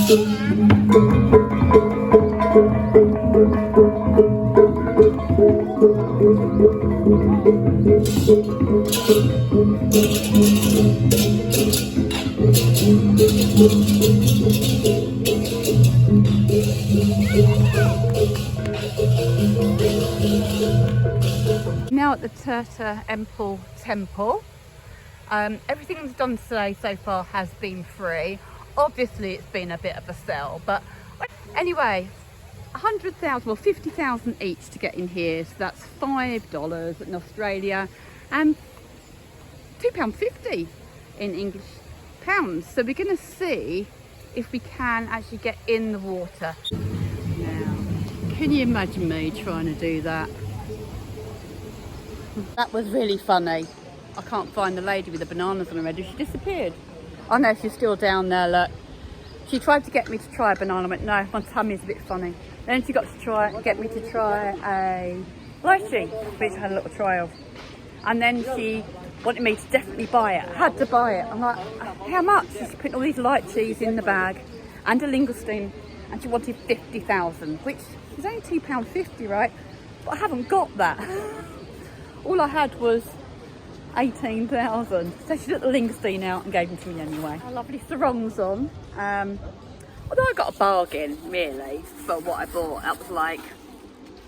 Now at the Tirta Empul temple. Everything that's done today so far has been free. Obviously it's been a bit of a sell, but anyway, 100,000 or 50,000 each to get in here, so that's $5 in Australia and £2.50 in English pounds. So we're going to see if we can actually get in the water. Now, can you imagine me trying to do that? That was really funny. I can't find the lady with the bananas on her head. She disappeared. Oh no, she's still down there, look. She tried to get me to try a banana. I went, no, my tummy's a bit funny. Then she got to get me to try a lychee, which I had a little try of. And then she wanted me to definitely buy it. I had to buy it. I'm like, how much? She's putting all these lychees in the bag and a langoustine, and she wanted 50,000, which is only £2.50, right? But I haven't got that. All I had was 18,000. So she took the langoustine out and gave them to me anyway. A lovely sarong's on. Although I got a bargain really for what I bought. That was like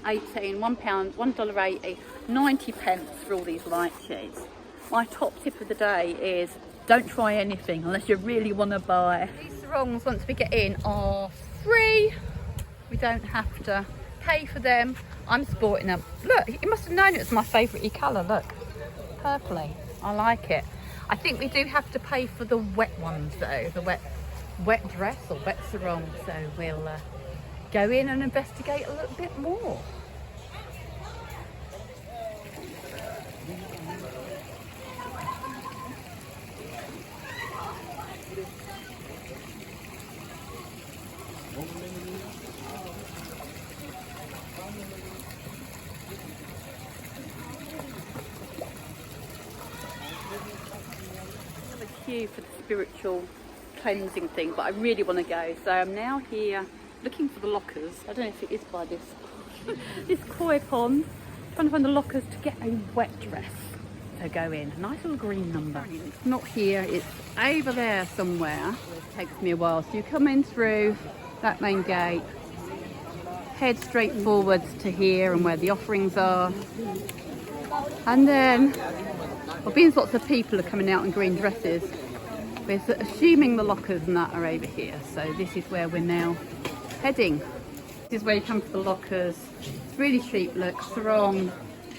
£1, $1.80, 90 pence for all these lychees. My top tip of the day is don't try anything unless you really want to buy. These sarongs, once we get in, are free. We don't have to pay for them. I'm sporting them. Look, you must have known it was my favourite colour. Look, purpley. I like it. I think we do have to pay for the wet ones though, the wet dress or wet sarong. So we'll go in and investigate a little bit more. For the spiritual cleansing thing, but I really want to go, so I'm now here looking for the lockers. I don't know if it is by this this koi pond, trying to find the lockers to get a wet dress to go in. A nice little green number. It's not here, it's over there somewhere. It takes me a while. So you come in through that main gate, head straight forwards to here and where the offerings are, and then well, being lots of people are coming out in green dresses, we're assuming the lockers and that are over here. So this is where we're now heading. This is where you come for the lockers. It's really cheap, look. Sarong,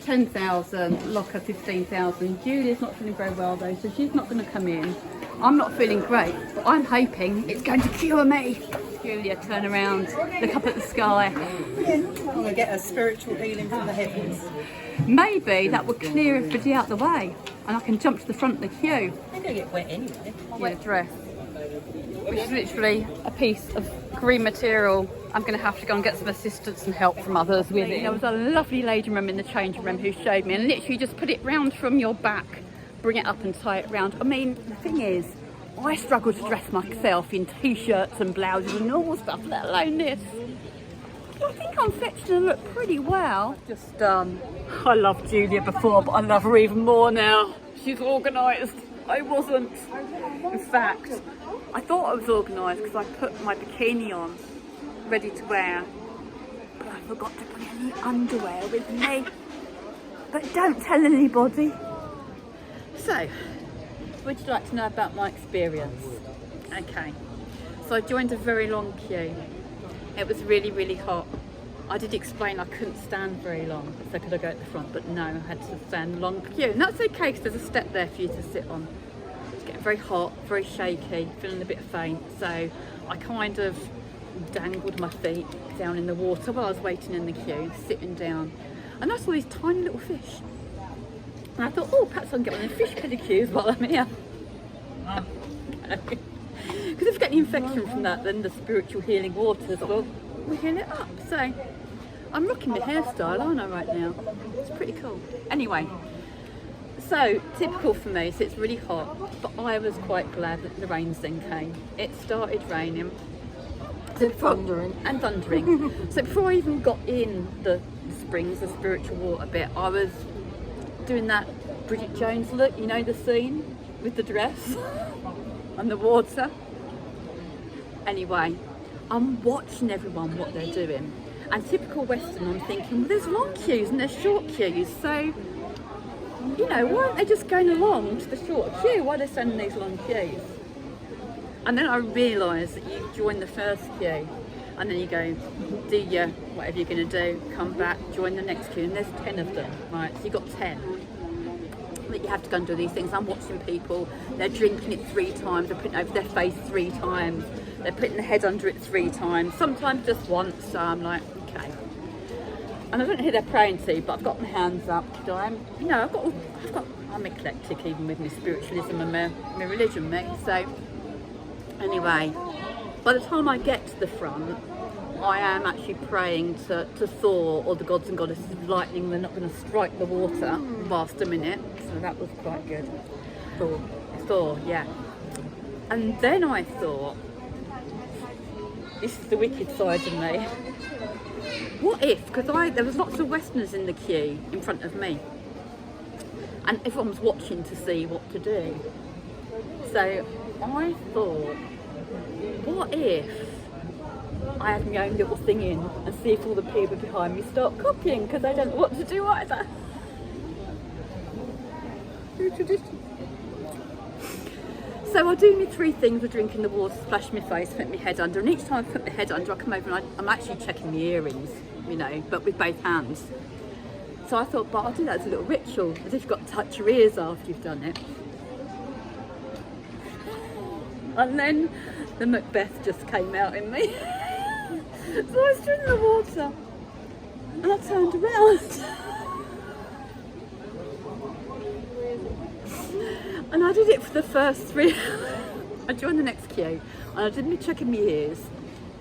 10,000, locker 15,000. Julia's not feeling very well though, so she's not going to come in. I'm not feeling great, but I'm hoping it's going to cure me. Julia, turn around, look up at the sky. I'm going to get a spiritual healing from the heavens. Maybe that will clear everybody out the way and I can jump to the front of the queue. They're going to get wet anyway. Wet dress, which is literally a piece of green material. I'm going to have to go and get some assistance and help from others with it. There was a lovely lady in the changing room who showed me, and literally just put it round from your back, bring it up and tie it round. I mean, the thing is, I struggle to dress myself in t-shirts and blouses and normal stuff, let alone this. I think I'm fetching to look pretty well. I loved Julia before, but I love her even more now. She's organised. I wasn't. In fact, I thought I was organised because I put my bikini on, ready to wear, but I forgot to bring any underwear with me. But don't tell anybody. So, would you like to know about my experience? Okay, so I joined a very long queue. It was really, really hot. I did explain I couldn't stand very long, so could I go at the front, but no, I had to stand a long queue. And that's okay because there's a step there for you to sit on. It's getting very hot, very shaky, feeling a bit faint, so I kind of dangled my feet down in the water while I was waiting in the queue, sitting down. And I saw these tiny little fish. And I thought, oh, perhaps I can get one of the fish pedicures while I'm here. Because if I get the infection from that, then the spiritual healing waters will heal it up. So I'm rocking the hairstyle, aren't I, right now? It's pretty cool. Anyway, so typical for me, so it's really hot, but I was quite glad that the rains then came. It started raining, thundering. And thundering. So before I even got in the springs, the spiritual water bit, I was doing that Bridget Jones look, you know, the scene with the dress and the water. Anyway, I'm watching everyone what they're doing, and typical Western, I'm thinking, well, there's long queues and there's short queues, so you know, why aren't they just going along to the short queue? Why are they standing in these long queues? And then I realised that you join the first queue and then you go, do your whatever you're going to do, come back, join the next queue, and there's 10 of them, right? So you've got 10 that you have to go and do these things. I'm watching people, they're drinking it 3 times, they're putting it over their face 3 times, they're putting their head under it 3 times, sometimes just once, so I'm like, okay. And I don't know who they're praying to, but I've got my hands up, you know, I'm eclectic even with my spiritualism and my religion, mate. So anyway, by the time I get to the front, I am actually praying to Thor or the gods and goddesses of lightning. They're not going to strike the water whilst I'm in it, so that was quite good. Thor, yeah. And then I thought, this is the wicked side of me. What if, because there was lots of Westerners in the queue in front of me, and everyone was watching to see what to do. So I thought, what if I had my own little thing in and see if all the people behind me start copying, because they don't know what to do either. So I do my 3 things of drinking the water, splash my face, put my head under, and each time I put my head under, I come over and I'm actually checking my earrings, you know, but with both hands. So I thought, but I'll do that as a little ritual, as if you've got to touch your ears after you've done it. And then the Macbeth just came out in me. So I was drinking the water and I turned around and I did it for the first 3. I joined the next queue and I did me checking my ears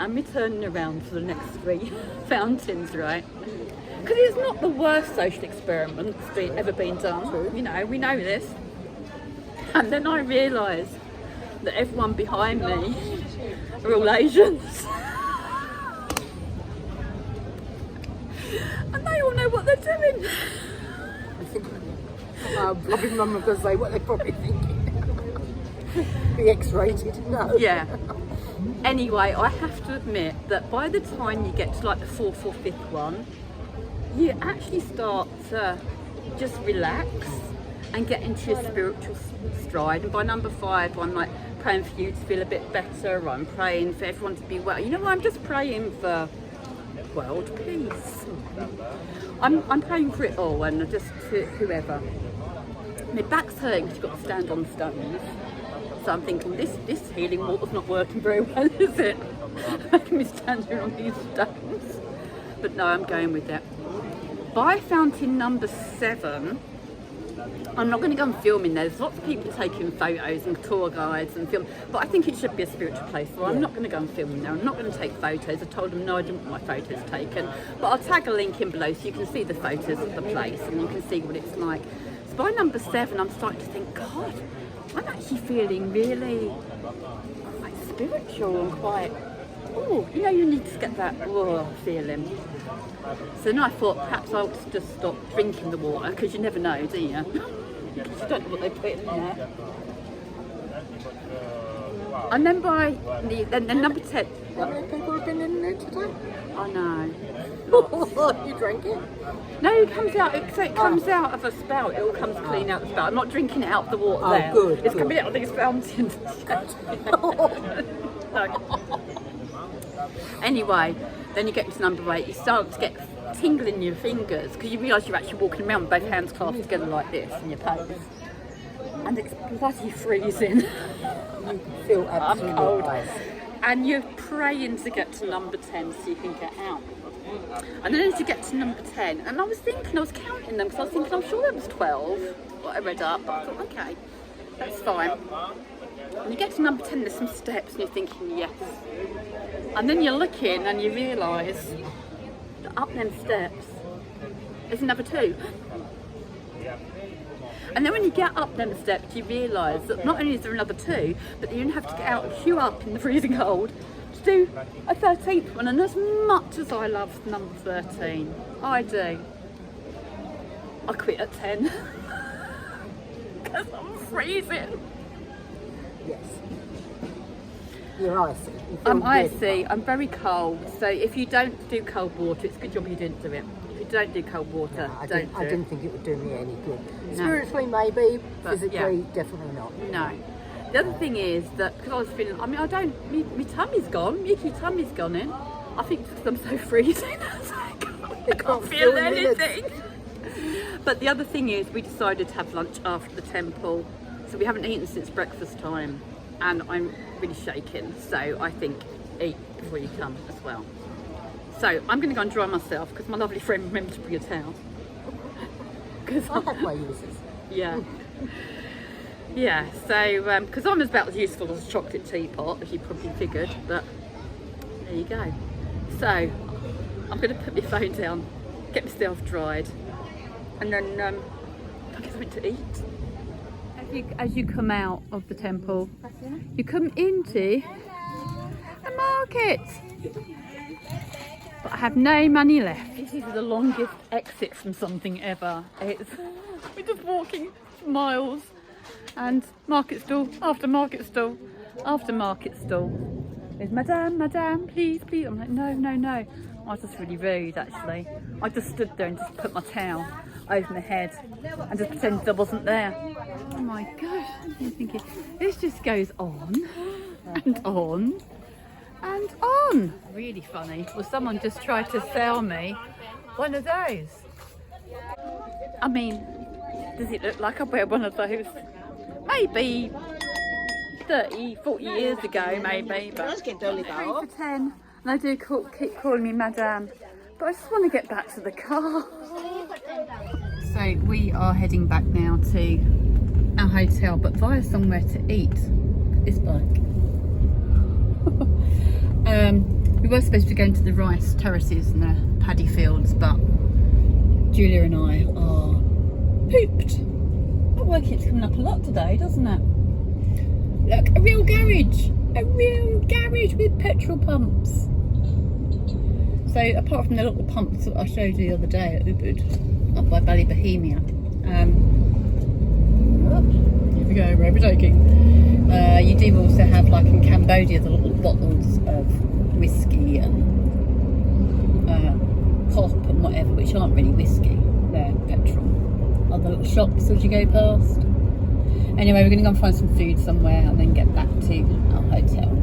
and me turning around for the next 3 fountains, right? Because it's not the worst social experiment that's ever been done. You know, we know this. And then I realised that everyone behind me are all Asians. And they all know what they're doing. Robbie Mum was going to say what they're probably thinking. Be X-rated, no. Yeah. Anyway, I have to admit that by the time you get to like the 4th or 5th one, you actually start to just relax and get into your spiritual stride. And by number 5, I'm like praying for you to feel a bit better. I'm praying for everyone to be well. You know, I'm just praying for world peace. I'm praying for it all, and just to whoever. My back's hurting because you've got to stand on stones. So I'm thinking, this healing water's not working very well, is it? Making me stand here on these stones. But no, I'm going with it. By fountain number 7, I'm not going to go and film in there. There's lots of people taking photos and tour guides and film, but I think it should be a spiritual place, so I'm not going to go and film in there. I'm not going to take photos. I told them no, I didn't want my photos taken, but I'll tag a link in below so you can see the photos of the place and you can see what it's like. So by number 7, I'm starting to think, God, I'm actually feeling really quite spiritual and quite, oh, you know, you need to get that feeling. So then I thought perhaps I'll just stop drinking the water, because you never know, do you? Because you don't know what they put in there. And then then number 10. How many people have been in there today? I know. You drank it? No, it comes out. It comes out of a spout. It all comes clean out the spout. I'm not drinking it out of the water there. Good. It's coming out of these fountains. No. Anyway, then you get to number 8. You start to get tingling in your fingers because you realise you're actually walking around with both hands clasped together like this in your pose, and it's bloody freezing. You feel absolutely cold. ice. And you're praying to get to number 10 so you can get out. And then as you get to number 10, and I was counting them because I was thinking, I'm sure there was 12, what I read up, but I thought, okay, that's fine. And you get to number 10, there's some steps, and you're thinking, yes. And then you're looking and you realise that up them steps, there's another 2. And then when you get up them steps, you realise that not only is there another 2, but you have to get out and queue up in the freezing cold to do a 13th one, and as much as I love number 13, I do, I quit at 10 because I'm freezing. Yes. You're icy. I'm icy, I'm very cold, so if you don't do cold water, it's a good job you didn't do it. If you don't do cold water, No, I don't didn't think it would do me any good. No. Spiritually maybe, But, physically definitely not. No. The other thing is that because I was feeling, I mean, I don't, my tummy's gone, Mickey tummy's gone in. I think because I'm so freezing, I can't feel anything. But the other thing is we decided to have lunch after the temple, so we haven't eaten since breakfast time, and I'm really shaking, so I think eat before you come as well. So I'm going to go and dry myself because my lovely friend remembered to bring a towel. I had my uses. Yeah. Yeah, so because I'm about as useful as a chocolate teapot, as you probably figured, but there you go. So I'm going to put my phone down, get myself dried, and then I'll get something to eat. As you come out of the temple, you come into a market. But I have no money left. This is the longest exit from something ever. We're just walking miles, and market stall after market stall after market stall. There's madame, please. I'm like, no. I was just really rude, actually. I just stood there and just put my towel over my head and just pretended I wasn't there. Oh my gosh, I'm thinking, this just goes on and on and on. Really funny. Well, someone just tried to sell me one of those. I mean, does it look like I wear one of those? Maybe 30, 40 years ago, maybe. But 3 for 10, and they do keep calling me madame. But I just want to get back to the car. So we are heading back now to our hotel, but via somewhere to eat. This bike. We were supposed to go into the rice terraces and the paddy fields, but Julia and I are pooped. That work keeps coming up a lot today, doesn't it? Look, a real garage with petrol pumps. So apart from the little pumps that I showed you the other day at Ubud, up by Bali, Bohemia, here we go, we're joking. You do also have, like in Cambodia, the little bottles of whiskey and pop and whatever, which aren't really whiskey, they're petrol. Other little shops as you go past. Anyway, we're going to go and find some food somewhere and then get back to our hotel.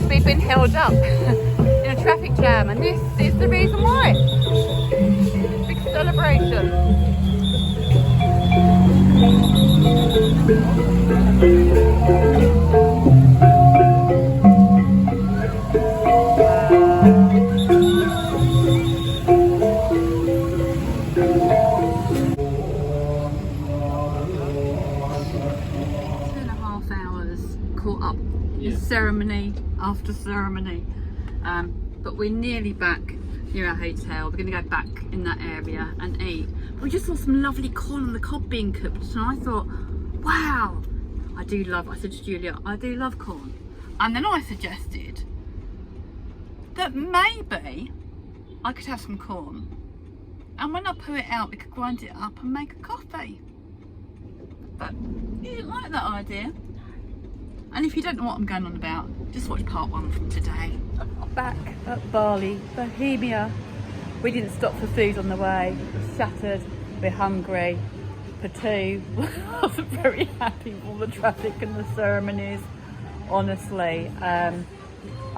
We've been held up in a traffic jam, and this is the reason why. Big celebration. Ceremony after ceremony, but we're nearly back near our hotel. We're going to go back in that area and eat. But we just saw some lovely corn on the cob being cooked, and I thought, wow, I said to Julia, I do love corn. And then I suggested that maybe I could have some corn, and when I put it out we could grind it up and make a coffee. But you didn't like that idea. And if you don't know what I'm going on about, just watch part 1 from today. Back at Bali, Bohemia. We didn't stop for food on the way. We're shattered, we're hungry. For 2, I wasn't very happy with all the traffic and the ceremonies, honestly. I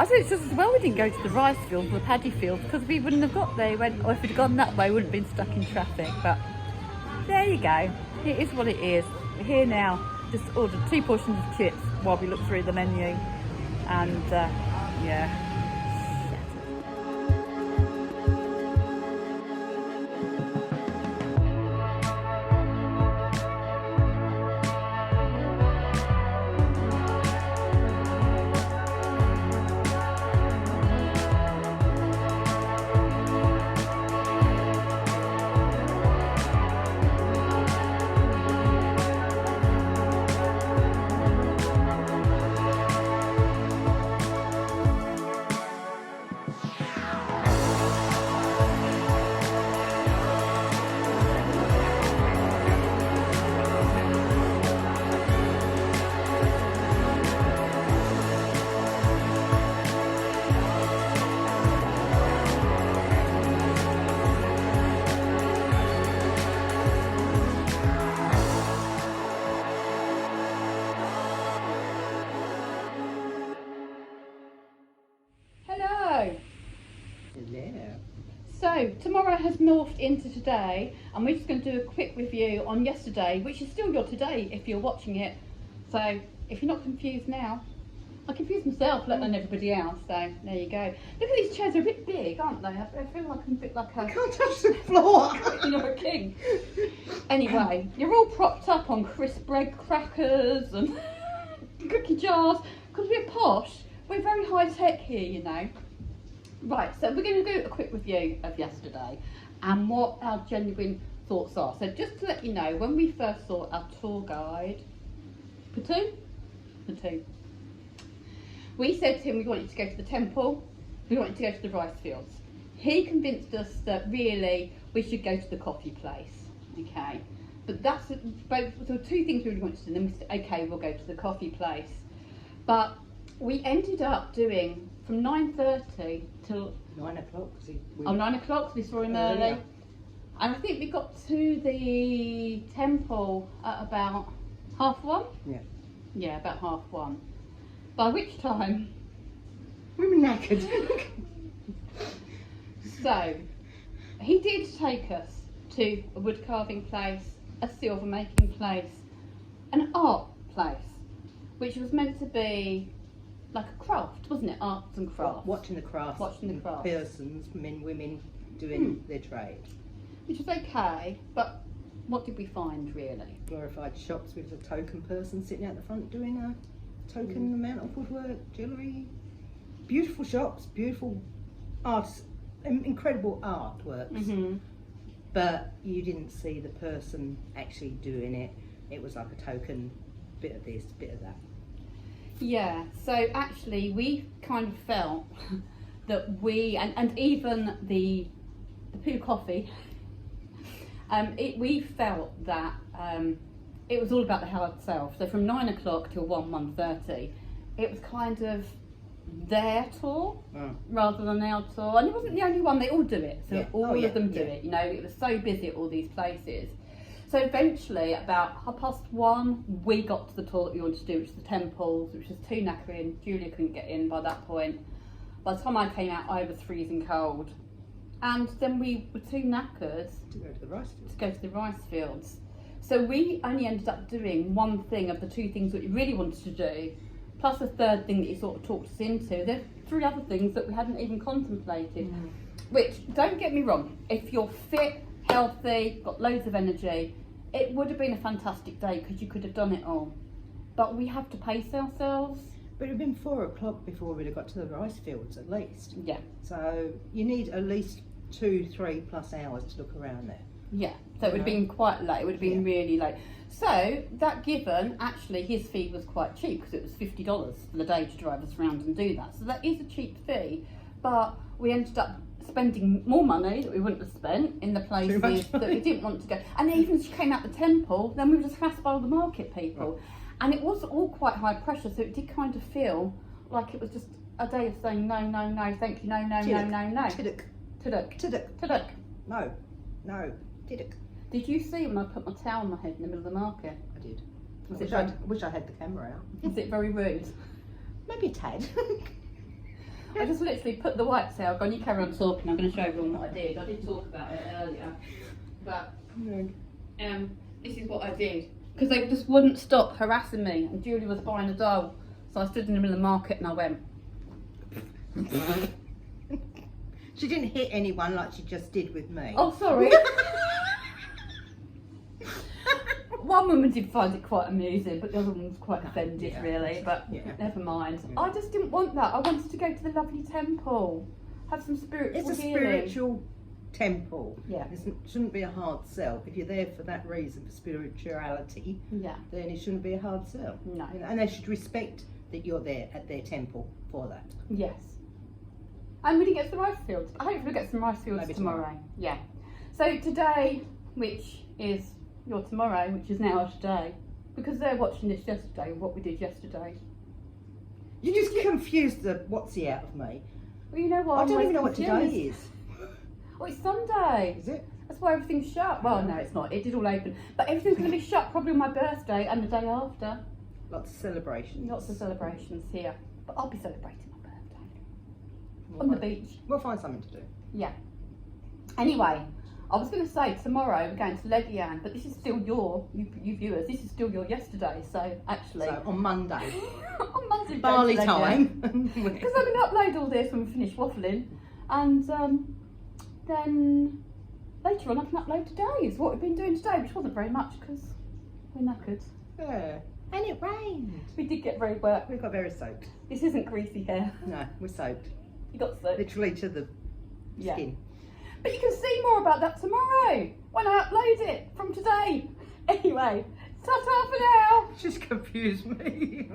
think it's just as well we didn't go to the rice fields or the paddy fields, because we wouldn't have got there. Or if we'd gone that way, we wouldn't have been stuck in traffic. But there you go. It is what it is. We're here now. Just ordered 2 portions of chips while we look through the menu. and yeah. Hello. Hello. So tomorrow has morphed into today, and we're just going to do a quick review on yesterday, which is still your today if you're watching it. So if you're not confused now, I confused myself, let alone everybody else. So there you go. Look at these chairs; they're a bit big, aren't they? I feel like I'm a bit like a. Can't touch the floor. You're a king. Anyway, you're all propped up on crisp bread crackers and cookie jars because we're posh. We're very high tech here, you know. Right, so we're going to do a quick review of yesterday and what our genuine thoughts are. So just to let you know, when we first saw our tour guide, Patu, we said to him we wanted to go to the temple, we wanted to go to the rice fields. He convinced us that really we should go to the coffee place, okay? But that's both the two things we really wanted to do. Then we said, okay, we'll go to the coffee place. But we ended up doing from 9:30 till 9 o'clock. 9 o'clock. We saw him early, and I think we got to the temple at about 1:30. Yeah, about 1:30. By which time we were knackered. So he did take us to a wood carving place, a silver making place, an art place, which was meant to be like a craft, wasn't it? Arts and crafts. Watching the crafts. Persons, men, women doing their trade. Which was okay, but what did we find really? Glorified shops with a token person sitting out the front doing a token amount of woodwork, jewellery. Beautiful shops, beautiful arts, incredible artworks. But you didn't see the person actually doing it. It was like a token, bit of this, bit of that. Yeah, so actually we kind of felt that we, and even the Poo Coffee, we felt that it was all about the hard self. So from 9 o'clock till 1:30, it was kind of their tour rather than our tour. And it wasn't the only one, they all do it. So all of them do it, you know, it was so busy at all these places. So eventually, about 1:30, we got to the tour that we wanted to do, which is the temples, which was too knackering. Julia couldn't get in by that point. By the time I came out, I was freezing cold. And then we were too knackered to go to the rice fields. So we only ended up doing one thing of the two things that we really wanted to do, plus a third thing that you sort of talked us into. There are 3 other things that we hadn't even contemplated. Which, don't get me wrong, if you're fit, healthy, got loads of energy, it would have been a fantastic day because you could have done it all. But we have to pace ourselves. But it would have been 4 o'clock before we'd have got to the rice fields at least. Yeah. So you need at least 2-3 plus hours to look around there. Yeah, so it would have been quite late, it would have been really late. So, that given, actually his fee was quite cheap because it was $50 for the day to drive us around and do that. So that is a cheap fee, but we ended up spending more money that we wouldn't have spent in the places that we didn't want to go. And even as you came out the temple, then we were just harassed by all the market people. Right. And it was all quite high pressure, so it did kind of feel like it was just a day of saying no, no, no, thank you, no, no, no, no, no. Tiddock. Tiddock. Tiddock. Tiddock. No. No. Tiddock. Did you see when I put my towel on my head in the middle of the market? I did. I wish I had the camera out. Was it very rude? Maybe a tad. I just literally put the white towel on. You carry on talking. I'm going to show everyone what I did. I did talk about it earlier, but this is what I did because they just wouldn't stop harassing me. And Julie was buying a doll, So I stood in the middle of the market and I went. She didn't hit anyone like she just did with me. Oh, sorry. One woman did find it quite amusing, but the other one was quite offended, really. But never mind. I just didn't want that. I wanted to go to the lovely temple, have some spiritual It's a healing. spiritual temple. Yeah. It shouldn't be a hard sell. If you're there for that reason, for spirituality, Yeah. then it shouldn't be a hard sell. No. You know, and they should respect that you're there at their temple for that. Yes. And we didn't get some rice fields. Hopefully we'll get some rice fields Maybe tomorrow. Yeah. So today, which is your tomorrow, which is now our today, because they're watching this yesterday, what we did yesterday. You just confused the whatsy out of me. Well, you know what? I I'm don't even know always what today confused. is. Oh, it's Sunday. Is it? That's why everything's shut. Well, no, it's not. It did all open. But everything's going to be shut probably on my birthday and the day after. Lots of celebrations. Lots of celebrations here. But I'll be celebrating my birthday. We'll On the find- beach. We'll find something to do. Yeah. Anyway, I was going to say tomorrow we're going to Legian, but this is still you viewers, this is still your yesterday. So actually. So on Monday. on Monday. Bali time. Because I'm going to upload all this when we finish waffling. And then later on I can upload today's, what we've been doing today, which wasn't very much because we're knackered. Yeah. And it rained. We did get very wet. We got very soaked. This isn't greasy hair. No, we're soaked. You got soaked. Literally to the Yeah. skin. But you can see more about that tomorrow when I upload it from today. Anyway, ta-ta for now. Just confused me.